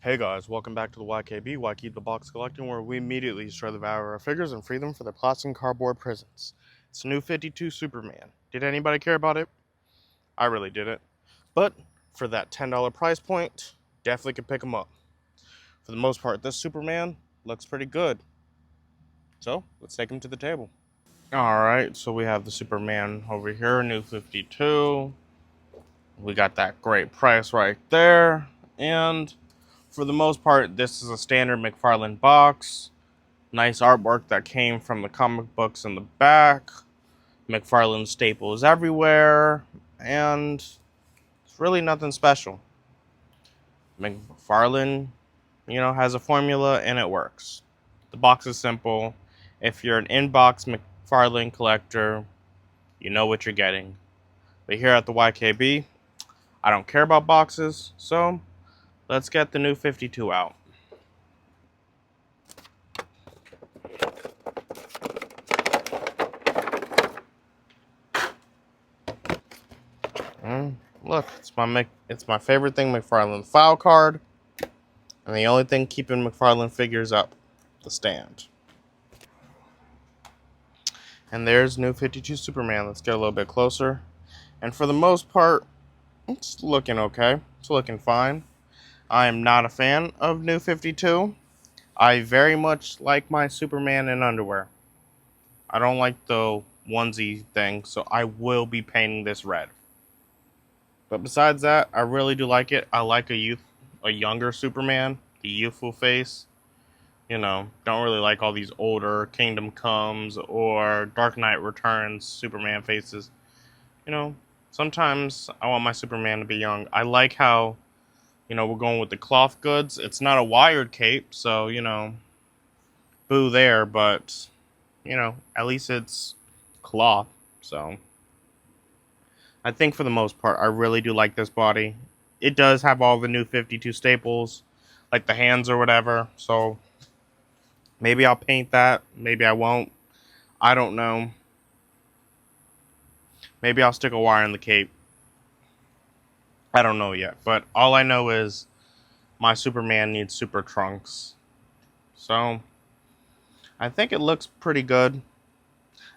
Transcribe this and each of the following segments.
Hey guys, welcome back to the YKB, Why Keep the Box Collecting, where we immediately destroy the value of our figures and free them for their plastic and cardboard prisons. It's the new 52 Superman. Did anybody care about it? I really didn't. But for that $10 price point, definitely could pick them up. For the most part, this Superman looks pretty good. So, let's take him to the table. Alright, so we have the Superman over here, new 52. We got that great price right there. And for the most part, this is a standard McFarlane box. Nice artwork that came from the comic books in the back. McFarlane staples everywhere. And it's really nothing special. McFarlane, has a formula and it works. The box is simple. If you're an in-box McFarlane collector, you know what you're getting. But here at the YKB, I don't care about boxes, so let's get the new 52 out. Look, it's my favorite thing, McFarlane file card, and the only thing keeping McFarlane figures up, the stand. And there's new 52 Superman. Let's get a little bit closer. And for the most part, it's looking okay. It's looking fine. I am not a fan of new 52. I very much like my Superman in underwear. I don't like the onesie thing, so I will be painting this red. But besides that, I really do like it. I like a younger Superman, the youthful face. Don't really like all these older Kingdom Comes or Dark Knight Returns Superman faces. Sometimes I want my Superman to be young. I like how, we're going with the cloth goods. It's not a wired cape, so, boo there, but, at least it's cloth, so. I think for the most part, I really do like this body. It does have all the new 52 staples, like the hands or whatever. So maybe I'll paint that. Maybe I won't. I don't know. Maybe I'll stick a wire in the cape. I don't know yet. But all I know is my Superman needs super trunks. So I think it looks pretty good.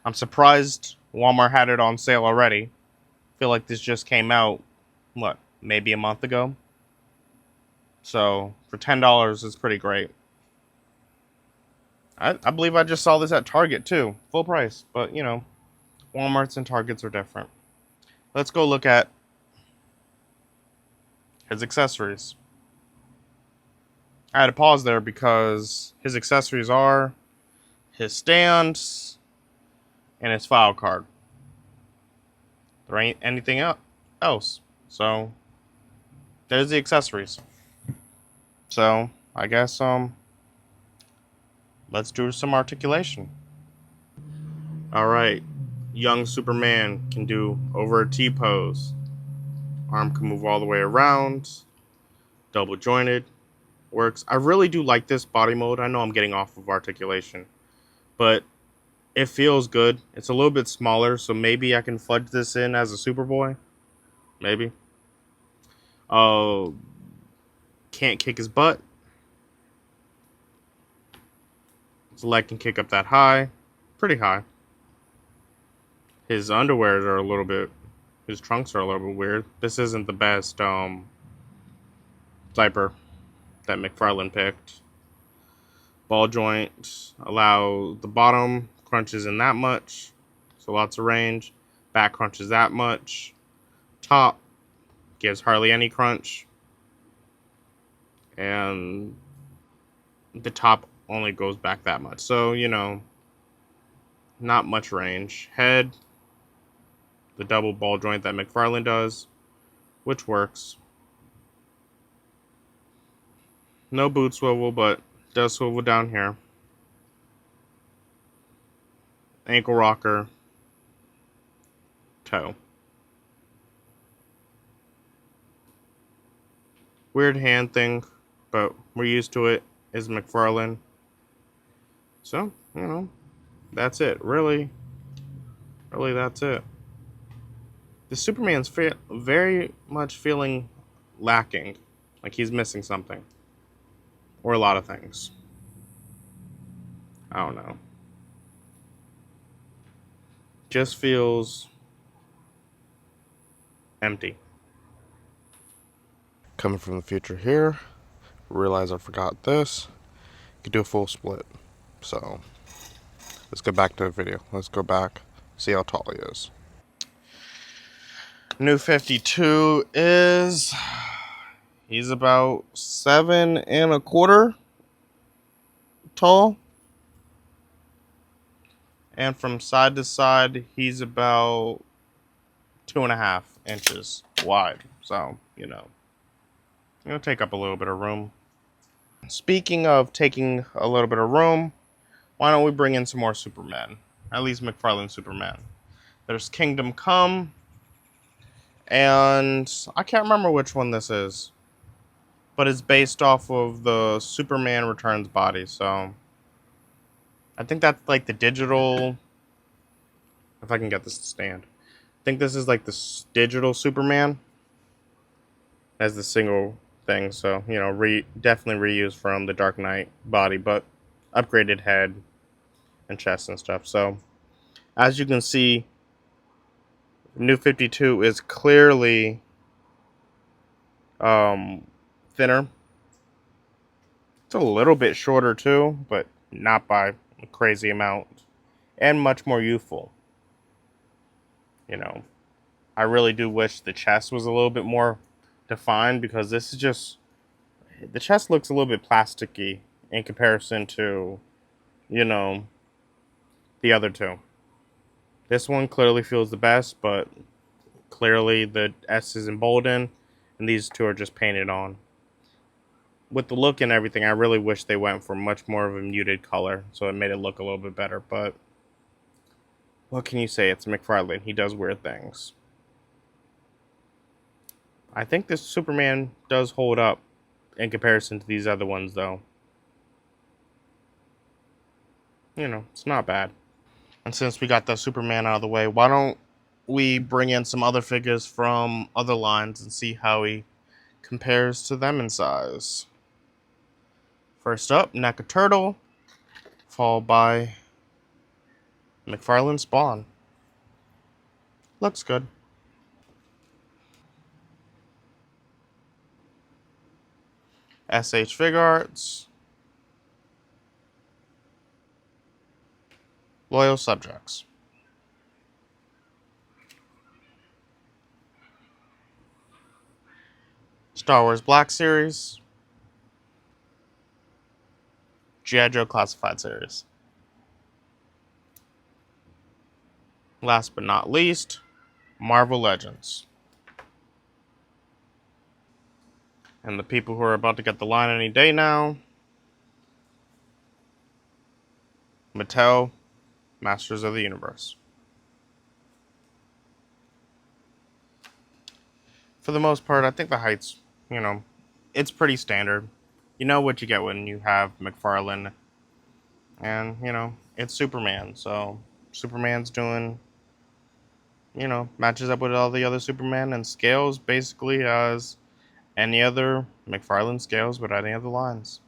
I'm surprised Walmart had it on sale already. Feel like this just came out, maybe a month ago. So for $10, it's pretty great. I believe I just saw this at Target too, full price. But Walmarts and Targets are different. Let's go look at his accessories. I had to pause there because his accessories are his stand and his file card. There ain't anything else. So there's the accessories. So I guess let's do some articulation. Alright. Young Superman can do over a T pose. Arm can move all the way around. Double jointed. Works. I really do like this body mode. I know I'm getting off of articulation, but it feels good. It's a little bit smaller, so maybe I can fudge this in as a Superboy. Maybe. Oh, can't kick his butt. His leg can kick up that high. Pretty high. His underwears are a little bit... His trunks are a little bit weird. This isn't the best diaper that McFarlane picked. Ball joint. Allow the bottom crunches in that much, so lots of range. Back crunches that much. Top gives hardly any crunch, and the top only goes back that much, so not much range. Head, the double ball joint that McFarlane does, which works. No boot swivel, but does swivel down here. Ankle rocker, toe. Weird hand thing, but we're used to it, is McFarlane. So, that's it. Really, that's it. The Superman's very much feeling lacking, like he's missing something. or a lot of things. I don't know. Just feels empty. Coming from the future here, realize I forgot this. You could do a full split. So let's go back to the video. Let's go back, see how tall he is. New 52 is, he's about 7.25 tall. And from side to side, he's about 2.5 inches wide. So, it'll take up a little bit of room. Speaking of taking a little bit of room, why don't we bring in some more Supermen? At least McFarlane Superman. There's Kingdom Come, and I can't remember which one this is, but it's based off of the Superman Returns body, so I think that's like the digital, if I can get this to stand. I think this is like the digital Superman as the single thing, so, definitely reused from the Dark Knight body, but upgraded head and chest and stuff. So, as you can see, New 52 is clearly thinner. It's a little bit shorter too, but not by a crazy amount, and much more youthful. I really do wish the chest was a little bit more defined, because this is just, the chest looks a little bit plasticky in comparison to, the other two. This one clearly feels the best, but clearly the S is emboldened, and these two are just painted on. With the look and everything, I really wish they went for much more of a muted color, so it made it look a little bit better, but what can you say? It's McFarlane. He does weird things. I think this Superman does hold up in comparison to these other ones, though. It's not bad. And since we got the Superman out of the way, why don't we bring in some other figures from other lines and see how he compares to them in size. First up, NECA Turtle, followed by McFarlane Spawn. Looks good. SH Fig Arts, Loyal Subjects. Star Wars Black Series, G.I. Joe Classified Series. Last but not least, Marvel Legends. And the people who are about to get the line any day now, Mattel, Masters of the Universe. For the most part, I think the height's, it's pretty standard. You know what you get when you have McFarlane. And, it's Superman. So, Superman's doing, matches up with all the other Superman and scales basically as any other McFarlane scales with any other lines.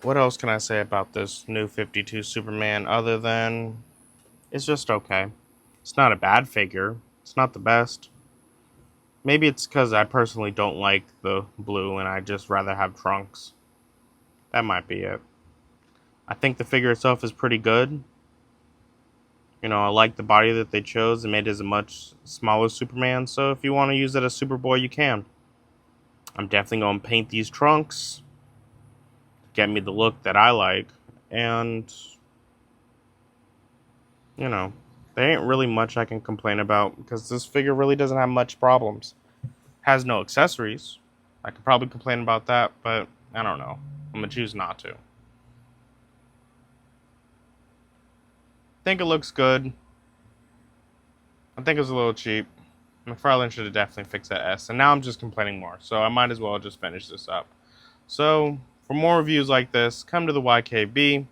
What else can I say about this new 52 Superman other than it's just okay. It's not a bad figure. It's not the best. Maybe it's because I personally don't like the blue and I just rather have trunks. That might be it. I think the figure itself is pretty good. I like the body that they chose and made it as a much smaller Superman. So if you want to use it as Superboy, you can. I'm definitely going to paint these trunks. Get me the look that I like. And, there ain't really much I can complain about because this figure really doesn't have much problems. Has no accessories. I could probably complain about that, but I don't know. I'm going to choose not to. Think it looks good. I think it's a little cheap. McFarlane should have definitely fixed that S. And now I'm just complaining more. So I might as well just finish this up. So for more reviews like this, come to the YKB.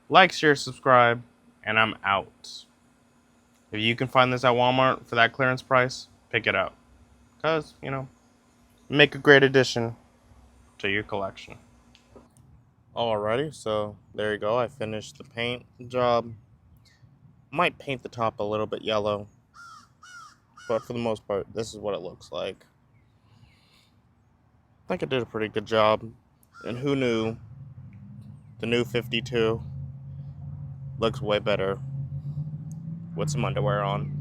Like, share, subscribe, and I'm out. If you can find this at Walmart for that clearance price, pick it up. Because, make a great addition to your collection. Alrighty, so there you go. I finished the paint job. Might paint the top a little bit yellow, but for the most part, this is what it looks like. I think I did a pretty good job. And who knew, the new 52 looks way better with some underwear on.